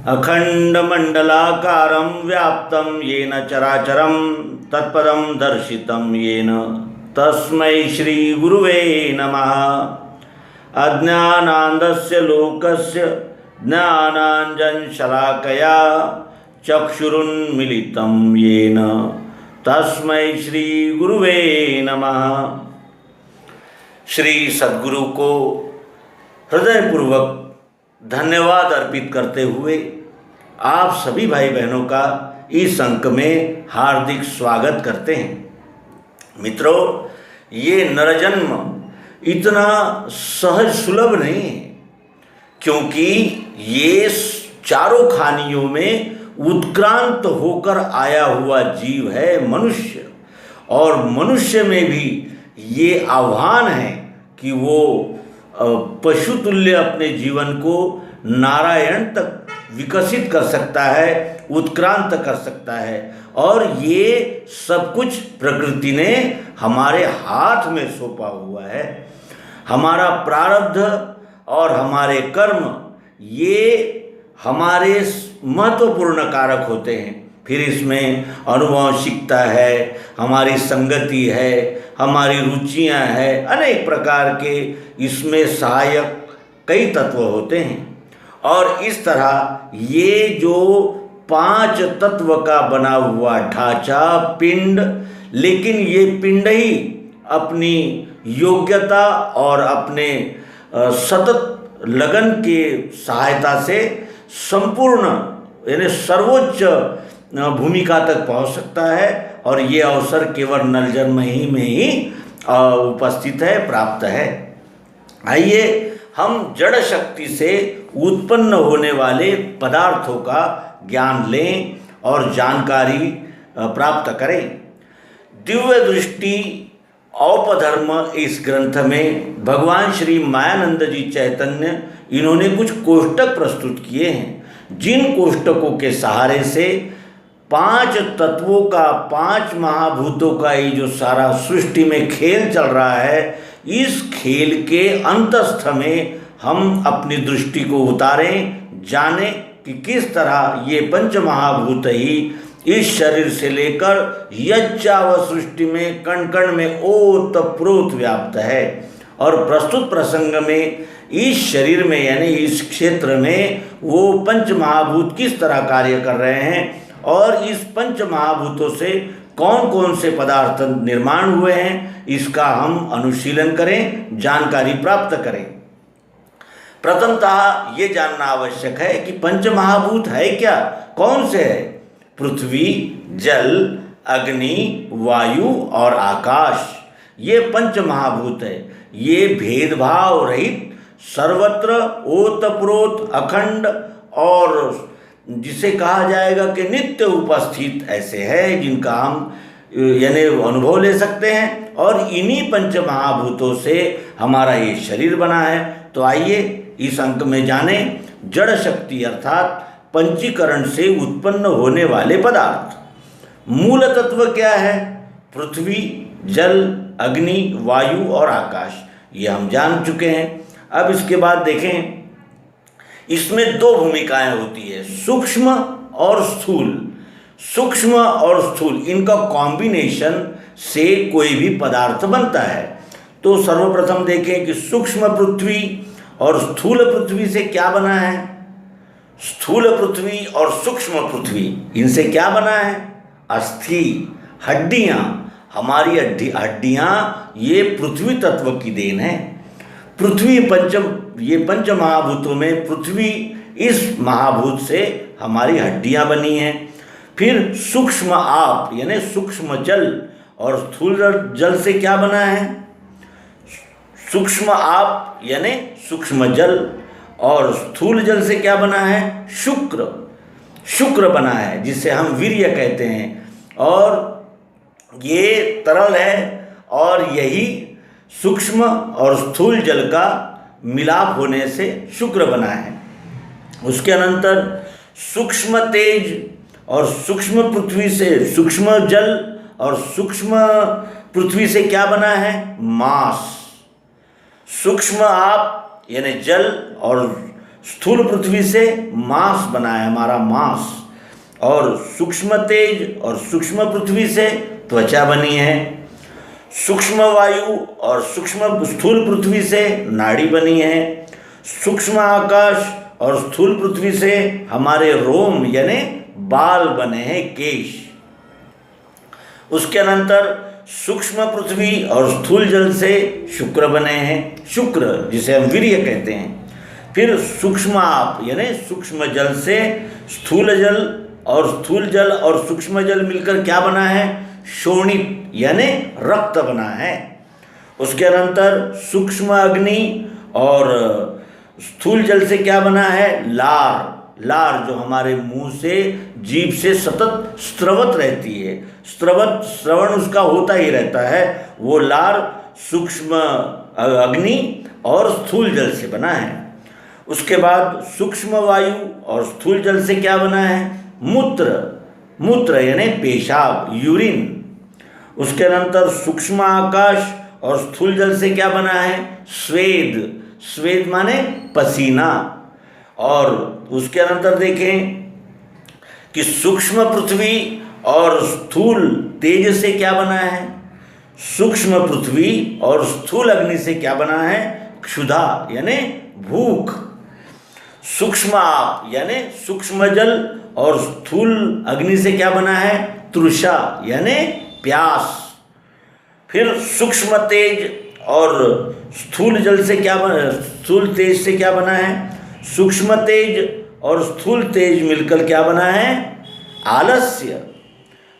अखंडमंडलाकारं व्याप्तं येन चराचरं तत्पदं दर्शितं येन तस्मै श्री गुरुवे नमः। अज्ञानान्धस्य लोकस्य ज्ञानाञ्जनशलाकया चक्षुरुन्मीलितं येन तस्मै श्री गुरुवे नमः। श्री सद्गुरु को हृदयपूर्वक धन्यवाद अर्पित करते हुए आप सभी भाई बहनों का इस अंक में हार्दिक स्वागत करते हैं। मित्रों, ये नरजन्म इतना सहज सुलभ नहीं है, क्योंकि ये चारों खानियों में उत्क्रांत होकर आया हुआ जीव है मनुष्य। और मनुष्य में भी ये आह्वान है कि वो पशुतुल्य अपने जीवन को नारायण तक विकसित कर सकता है, उत्क्रांत कर सकता है। और ये सब कुछ प्रकृति ने हमारे हाथ में सौंपा हुआ है। हमारा प्रारब्ध और हमारे कर्म ये हमारे महत्वपूर्ण कारक होते हैं। फिर इसमें अनुवांशिकता है, हमारी संगति है, हमारी रुचियां हैं, अनेक प्रकार के इसमें सहायक कई तत्व होते हैं। और इस तरह ये जो 5 तत्व का बना हुआ ढांचा पिंड, लेकिन ये पिंड ही अपनी योग्यता और अपने सतत लगन के सहायता से संपूर्ण यानी सर्वोच्च भूमिका तक पहुंच सकता है। और ये अवसर केवल नरजन्म ही में ही उपस्थित है, प्राप्त है। आइए हम जड़ शक्ति से उत्पन्न होने वाले पदार्थों का ज्ञान लें और जानकारी प्राप्त करें। दिव्य दृष्टि औपधर्म इस ग्रंथ में भगवान श्री मायानंद जी चैतन्य इन्होंने कुछ कोष्टक प्रस्तुत किए हैं, जिन कोष्टकों के सहारे से 5 तत्वों का, 5 महाभूतों का ये जो सारा सृष्टि में खेल चल रहा है, इस खेल के अंतस्थ में हम अपनी दृष्टि को उतारें, जानें कि किस तरह ये 5 महाभूत ही इस शरीर से लेकर यज्ञाव सृष्टि में कण कण में ओतप्रोत व्याप्त है। और प्रस्तुत प्रसंग में इस शरीर में यानी इस क्षेत्र में वो 5 महाभूत किस तरह कार्य कर रहे हैं और इस 5 महाभूतों से कौन कौन से पदार्थ निर्माण हुए हैं, इसका हम अनुशीलन करें, जानकारी प्राप्त करें। प्रथमतः ये जानना आवश्यक है कि 5 महाभूत है क्या, कौन से है? पृथ्वी, जल, अग्नि, वायु और आकाश, ये 5 महाभूत है। ये भेदभाव रहित सर्वत्र ओतप्रोत अखंड और जिसे कहा जाएगा कि नित्य उपस्थित ऐसे है, जिनका हम यानी अनुभव ले सकते हैं। और इन्हीं 5 महाभूतों से हमारा ये शरीर बना है। तो आइए इस अंक में जानें जड़ शक्ति अर्थात पंचीकरण से उत्पन्न होने वाले पदार्थ। मूल तत्व क्या है? पृथ्वी, जल, अग्नि, वायु और आकाश, ये हम जान चुके हैं। अब इसके बाद देखें, इसमें 2 भूमिकाएं होती है, सूक्ष्म और स्थूल। सूक्ष्म और स्थूल इनका कॉम्बिनेशन से कोई भी पदार्थ बनता है। तो सर्वप्रथम देखें कि सूक्ष्म पृथ्वी और स्थूल पृथ्वी से क्या बना है। स्थूल पृथ्वी और सूक्ष्म पृथ्वी, इनसे क्या बना है? अस्थि, हड्डियाँ। हमारी हड्डियाँ ये पृथ्वी तत्व की देन है। पृथ्वी ये 5 महाभूतों में पृथ्वी इस महाभूत से हमारी हड्डियां बनी हैं। फिर सूक्ष्म आप यानी सूक्ष्म जल और स्थूल जल से क्या बना है? सूक्ष्म आप यानी सूक्ष्म जल और स्थूल जल से क्या बना है? शुक्र बना है, जिसे हम वीर्य कहते हैं। और ये तरल है और यही सूक्ष्म और स्थूल जल का मिलाप होने से शुक्र बना है। उसके अनंतर सूक्ष्म तेज और सूक्ष्म पृथ्वी से, सूक्ष्म जल और सूक्ष्म पृथ्वी से क्या बना है? मास। सूक्ष्म आप यानी जल और स्थूल पृथ्वी से मांस बना है, हमारा मांस। और सूक्ष्म तेज और सूक्ष्म पृथ्वी से त्वचा बनी है। सूक्ष्म वायु और सूक्ष्म स्थूल पृथ्वी से नाड़ी बनी है। सूक्ष्म आकाश और स्थूल पृथ्वी से हमारे रोम यानी बाल बने हैं, केश। उसके अनंतर सूक्ष्म पृथ्वी और स्थूल जल से शुक्र बने हैं, शुक्र जिसे हम वीर्य कहते हैं। फिर सूक्ष्म आप यानी सूक्ष्म जल से स्थूल जल और स्थूल जल और सूक्ष्म जल मिलकर क्या बना है, शोणित यानी रक्त बना है। उसके अनंतर सूक्ष्म अग्नि और स्थूल जल से क्या बना है, लार। लार जो हमारे मुंह से जीभ से सतत स्रवत रहती है, श्रवण उसका होता ही रहता है, वो लार सूक्ष्म अग्नि और स्थूल जल से बना है। उसके बाद सूक्ष्म वायु और स्थूल जल से क्या बना है, मूत्र। मूत्र यानी पेशाब, यूरिन। उसके अनंतर सूक्ष्म आकाश और स्थूल जल से क्या बना है, स्वेद। स्वेद माने पसीना। और उसके अनंतर देखें कि सूक्ष्म पृथ्वी और स्थूल तेज से क्या बना है, सूक्ष्म पृथ्वी और स्थूल अग्नि से क्या बना है, क्षुधा यानी भूख। सूक्ष्म आप यानी सूक्ष्म जल और स्थूल अग्नि से क्या बना है, तृषा यानी प्यास। फिर सूक्ष्म तेज और स्थूल जल से क्या बना, स्थूल तेज से क्या बना है, सूक्ष्म तेज और स्थूल तेज मिलकर क्या बना है, आलस्य।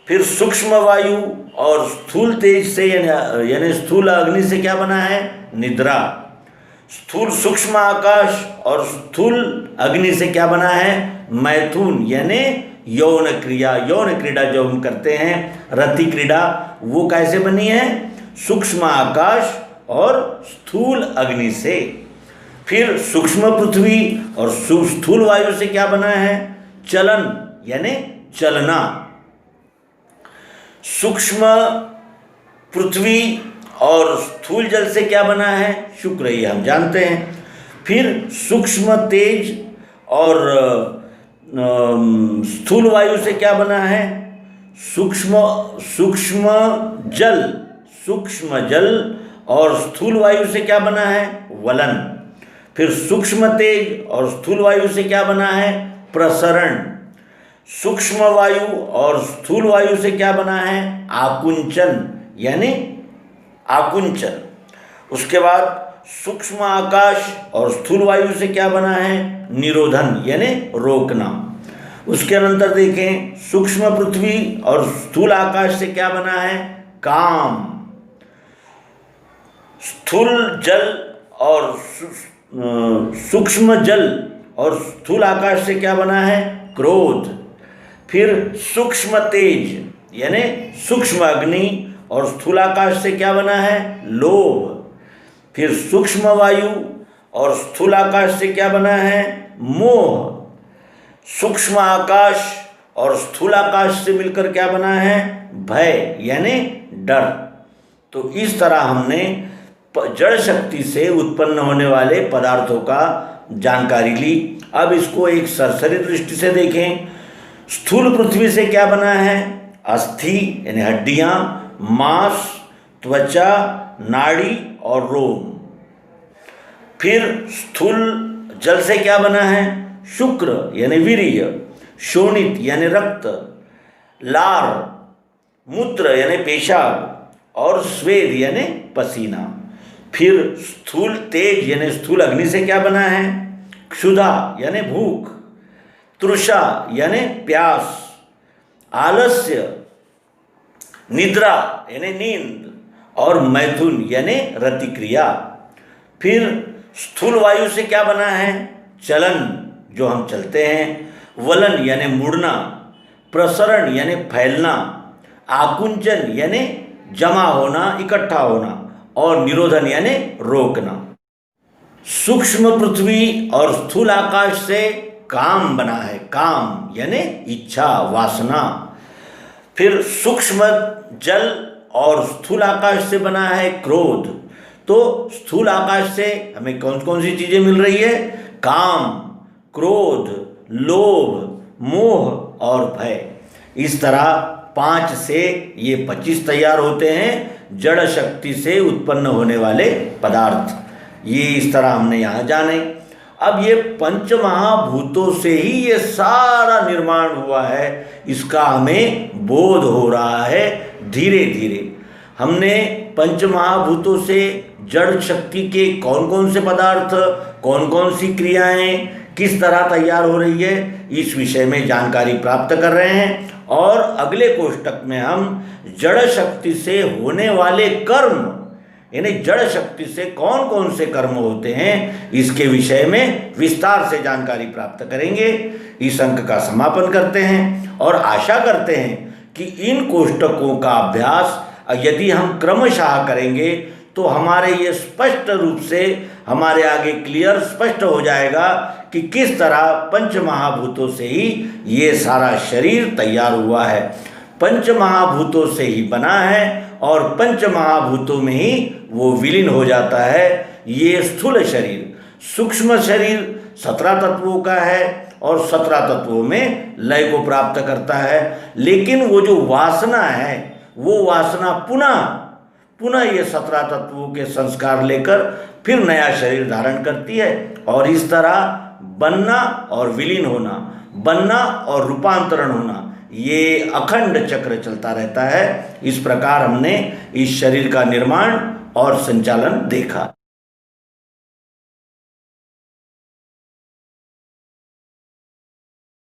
फिर सूक्ष्म वायु और स्थूल तेज से यानी स्थूल अग्नि से क्या बना है, निद्रा। स्थूल सूक्ष्म आकाश और स्थूल अग्नि से क्या बना है, मैथुन यानी यौन क्रिया। यौन क्रीड़ा जो हम करते हैं, रति क्रीड़ा, वो कैसे बनी है, सूक्ष्म आकाश और स्थूल अग्नि से। फिर सूक्ष्म पृथ्वी और स्थूल वायु से क्या बना है, चलन यानी चलना। सूक्ष्म पृथ्वी और स्थूल जल से क्या बना है, शुक्र, ये हम जानते हैं। फिर सूक्ष्म तेज और स्थूल वायु से क्या बना है, सूक्ष्म जल और स्थूल वायु से क्या बना है, वलन। फिर सूक्ष्म तेज और स्थूल वायु से क्या बना है, प्रसरण। सूक्ष्म वायु और स्थूल वायु से क्या बना है, आकुंचन यानी आकुंचन। उसके बाद सूक्ष्म आकाश और स्थूल वायु से क्या बना है, निरोधन यानी रोकना। उसके अनंतर देखें सूक्ष्म पृथ्वी और स्थूल आकाश से क्या बना है, काम। स्थूल जल और सूक्ष्म जल और स्थूल आकाश से क्या बना है, क्रोध। फिर सूक्ष्म तेज यानी सूक्ष्म अग्नि और स्थूल आकाश से क्या बना है, लोभ। फिर सूक्ष्म वायु और स्थूल आकाश से क्या बना है, मोह। सूक्ष्म आकाश और स्थूल आकाश से मिलकर क्या बना है, भय यानी डर। तो इस तरह हमने जड़ शक्ति से उत्पन्न होने वाले पदार्थों का जानकारी ली। अब इसको एक सरसरी दृष्टि से देखें। स्थूल पृथ्वी से क्या बना है, अस्थि यानी हड्डियां, मांस, त्वचा, नाड़ी और रोम। फिर स्थूल जल से क्या बना है, शुक्र यानी वीर्य, शोणित यानी रक्त, लार मूत्र यानी पेशाब और स्वेद यानी पसीना। फिर स्थूल तेज यानी स्थूल अग्नि से क्या बना है, क्षुधा यानी भूख, तृषा यानी प्यास, आलस्य, निद्रा यानी नींद और मैथुन यानी रतिक्रिया। फिर स्थूल वायु से क्या बना है, चलन जो हम चलते हैं, वलन यानी मुड़ना, प्रसरण यानी फैलना, आकुंचन यानी जमा होना, इकट्ठा होना और निरोधन यानी रोकना। सूक्ष्म पृथ्वी और स्थूल आकाश से काम बना है, काम यानी इच्छा, वासना। फिर सूक्ष्म जल और स्थूल आकाश से बना है क्रोध। तो स्थूल आकाश से हमें कौन कौन सी चीज़ें मिल रही है, काम, क्रोध, लोभ, मोह और भय। इस तरह 5 से ये 25 तैयार होते हैं जड़ शक्ति से उत्पन्न होने वाले पदार्थ। ये इस तरह हमने यहाँ जाने। अब ये पंच महाभूतों से ही ये सारा निर्माण हुआ है, इसका हमें बोध हो रहा है धीरे धीरे। हमने पंच महाभूतों से जड़ शक्ति के कौन कौन से पदार्थ, कौन कौन सी क्रियाएं किस तरह तैयार हो रही है, इस विषय में जानकारी प्राप्त कर रहे हैं। और अगले कोष्टक में हम जड़ शक्ति से होने वाले कर्म, यानी जड़ शक्ति से कौन कौन से कर्म होते हैं, इसके विषय में विस्तार से जानकारी प्राप्त करेंगे। इस अंक का समापन करते हैं और आशा करते हैं कि इन कोष्टकों का अभ्यास यदि हम क्रमशः करेंगे तो हमारे ये स्पष्ट रूप से हमारे आगे क्लियर स्पष्ट हो जाएगा कि किस तरह पंच महाभूतों से ही ये सारा शरीर तैयार हुआ है, पंच महाभूतों से ही बना है और पंच महाभूतों में ही वो विलीन हो जाता है। ये स्थूल शरीर, सूक्ष्म शरीर 17 तत्वों का है और 17 तत्वों में लय को प्राप्त करता है। लेकिन वो जो वासना है, वो वासना पुनः ये 17 तत्वों के संस्कार लेकर फिर नया शरीर धारण करती है और इस तरह बनना और विलीन होना, बनना और रूपांतरण होना, ये अखंड चक्र चलता रहता है। इस प्रकार हमने इस शरीर का निर्माण और संचालन देखा।